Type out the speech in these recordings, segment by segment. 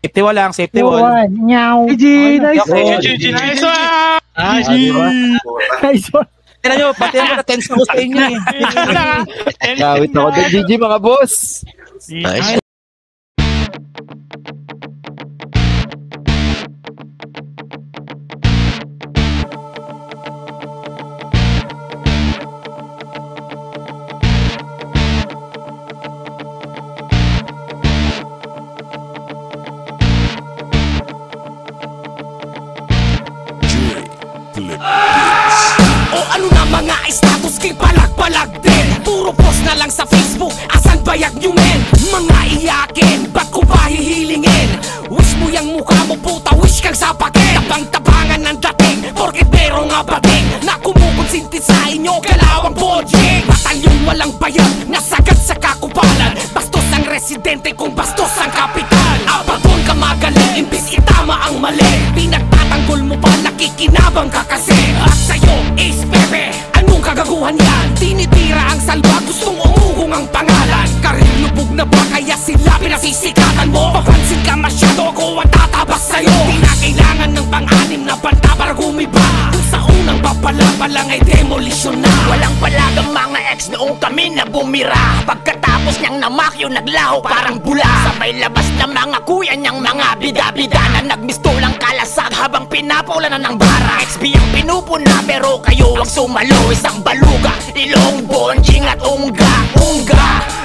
Safety wall lang, safety wall. Nyaw. GG, nice one. GG, nice one. Nice one. Tignan nyo, pati ako na-tense ako sa inyo eh. Gawit ako din, GG mga boss. Nice. O ano na mga status kay palag-palag din. Puro post na lang sa Facebook, asan bayag nyo men? Mga iyakin, ba't ko pa hihilingin? Wish mo yung mukha mo puta, wish kang sapakin. Tabang-tabangan ng dating, porkit merong abating na kumukonsinti sa inyo, kalawang bodjing. Batalyong walang bayad, nasagad sa kakupalan. Bastos ang residente kung bastos ang kapital. Abaton ka magaling, imbis itama ang mali. Pinagtatanggol mo pa, nakikinabang ka kasi. At sa'yo is bebe, anong kagaguhan yan? Tinitira ang salba, gustong umugong ang pangalan. Karir lubog na ba kaya sila pinasisikatan mo? Papansin ka masyado, ako ang tatabas sa'yo. Di na kailangan ng pang-anim na banta para gumiba. Kung sa unang papala pa lang ay demolisyon na. Walang palagang mga ex noong kami na bumira. Pagkatapos niyang namakyo naglaho parang bula. Sabay labas na mga kuya niyang mga bida-bida na nagmistulang kalasag habang pinapaulan ng bara. XB ang pinupuna pero kayo ang sumalo. Isang baluga, ilong, bonjing at unga.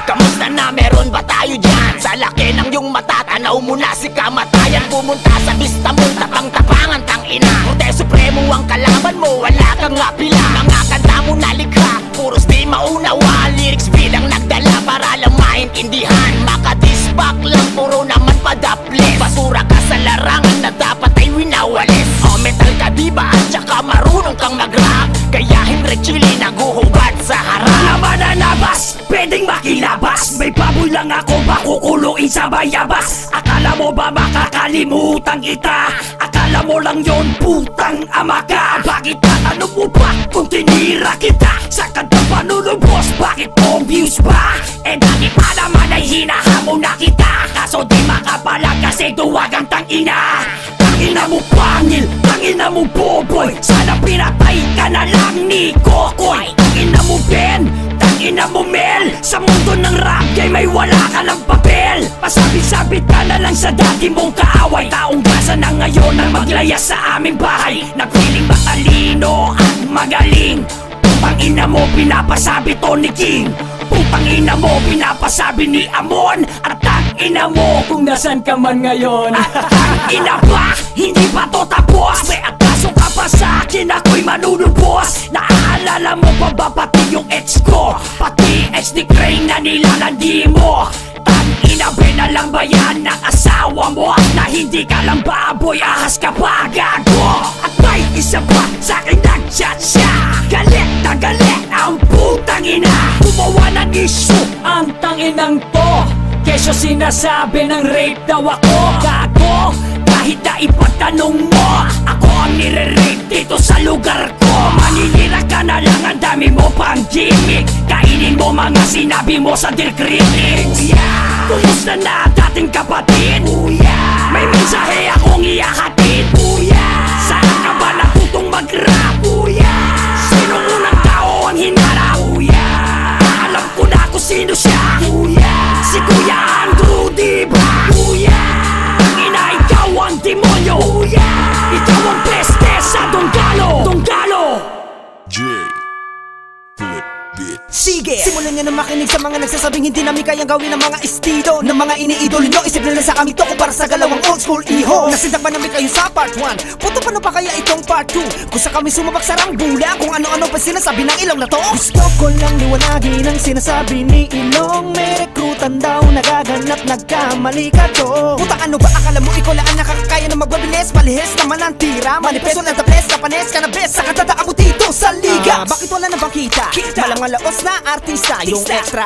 Kamusta na, meron ba tayo dyan? Sa laki ng yung mata, tanaw mo na si kamatayan. Pumunta sa bista mo, tapang-tapangan tangina. Korte supremo ang kalaban mo, wala kang nga pila. Mga kanta mo nalikha, puros di maunawa. Lyrics bilang nagdala para lang maintindihan. Makadispak lang, puro naman padaplis. Basura ka sa larangan na dapat ay winawalis. O metal ka diba at saka marunong kang mag-rap. Kaya Henry Chili naguhubad sa harap. Laman na nabas, pwedeng makilabas. May baboy lang ako, bakukuluin sa bayabas. Akala mo ba makakalimutan kita? Akala mo lang yon putang ama ka. Bakit tatanong mo ba kung tinira kita? Sa kanta panulubos, bakit obvious ba? Eh dati pa naman ay hinahamon na kita. Kaso di makapalag kasi duwag ang tangina. Tangina mo pangil, tangina mo boboy. Sana pinatay ka na lang ni Kokoy. Tangina mo Ben, tangina mo Mel. Sa mundo ng rap game may wala ka ng papel. Pasabit-sabit ka na lang sa dati mong kaaway. Taong gasa na ngayon ang maglaya sa aming bahay. Nagpiling matalino at magaling. Putang ina mo pinapasabi to ni King. Putang ina mo pinapasabi ni Amon. At ang ina mo kung nasan ka man ngayon. At ang ina ba, hindi pa to tapos. May ataso ka pa sa akin, ako'y manunubos. Naaalala mo pa ba pati yung ex ko? Pati ex ni Crane na nilalandi mo. Tangina na lang ba yan ng asawa mo? Na hindi ka lang baboy, ahas ka pa gago. At may isa pa sa'kin nag-chat siya. Galit na galit ang putang ina. Gumawa ng issue ang tanginang to. Kesyo sinasabi ng rape daw ako. Gago, kahit na ipagtanong mo, ako ang nire-rape dito sa lugar ko. Maninira ka na lang, ang dami mo pang gimmick. Kainin mo mga sinabi mo sa Dear Critics. Kumusta na dating kapatid? May mensahe akong iyahatid. Saan ka ba natutong mag-rap? Sinong unang tao ang hinarap? Alam ko na kung sino siya. Si Kuya Andrew, diba? Tangina, ikaw ang demonyo. Ikaw ang peste sa Donggalo. Sige, simulan nyo na makinig sa mga nagsasabing hindi namin kayang gawin ang mga estilo ng mga iniidolo nyo. Isip nila sa kami to kung para sa galawang old school iho. Nasindak ba namin kayo sa part 1? Puto pa na pa kaya itong part 2? Kung sa kami sumabak sa rangbula, kung ano-ano pa sinasabi ng ilong na to. Gusto ko lang liwanagin ang sinasabi ni Ilong. May rekrutan daw nagaganap, nagkamali ka to. Putang ano ba akala mo ikaw lang nakakakaya na magbabilis? Malihis naman ang tira, manifesto ng taples, kapanes ka na best. Sa katadaan mo dito sa liga. Bakit wala na bang kita? Malang malaos na artista, tayong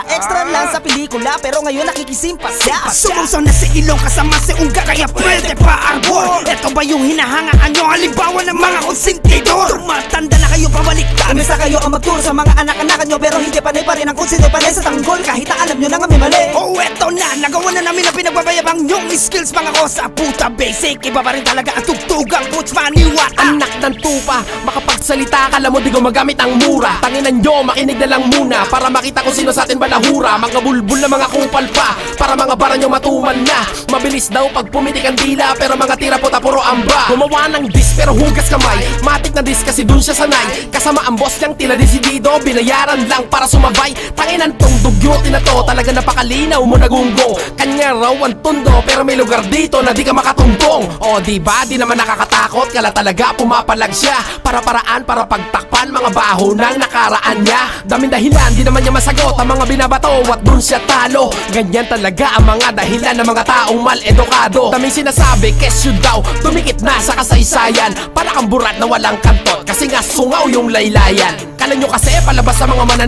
extra lang sa pelikula, pero ngayon nakikisimpa siya. Sumusaw na si ilong kasama si Ungga, kaya pwede pa arbor. Ito ba yung hinahangaan nyo? Halimbawa ng mga konsentidor. Tumatanda na kayo, pabaliktad. Umisa kayo ang magturo sa mga anak-anak nyo, pero hindi panay pa rin ang konsente panay sa tanggol. Kahit na alam nyo na nga may mali. Oh, eto na, nagawa na namin ang pinagbabayabang nyong skills. Mga kosa, puta basic, iba pa rin talaga ang tugtugang boots maniwata. Anak ng tupa, makapagsalita ka, alam mo di gumagamit ang mura. Tanginan nyo, makinig na lang muna para makita kung sino sa atin balahura. Mga bulbul na mga kupal pa, para mga bara nyo matuman na. Mabilis daw pag pumitik ang dila, pero mga tira puta puro amba. Gumawa ng dis pero hugas kamay, matik na dis kasi dun siya sanay. Kasama ang boss niyang tila desidido, binayaran lang para sumabay. Tanginan tong dugyutin na to, talaga napakalinaw mo nagunggo. Kanya raw ang tundo, pero may lugar dito na di ka makatumbong. O diba, di naman nakakatakot, kala talaga pumapalag siya. Para-paraan, para pagtakpan mga baho ng nakaraan niya. Daming dahilan, di naman niya masagot ang mga binabato at dun siya talo. Ganyan talaga ang mga dahilan ng mga taong mal-edukado. Daming sinasabi, kesyo daw, tumikit na sa kasaysayan. Para kang burat na walang kantot, kasi nga sungaw yung laylayan. Kala nyo kasi palabas sa mga manan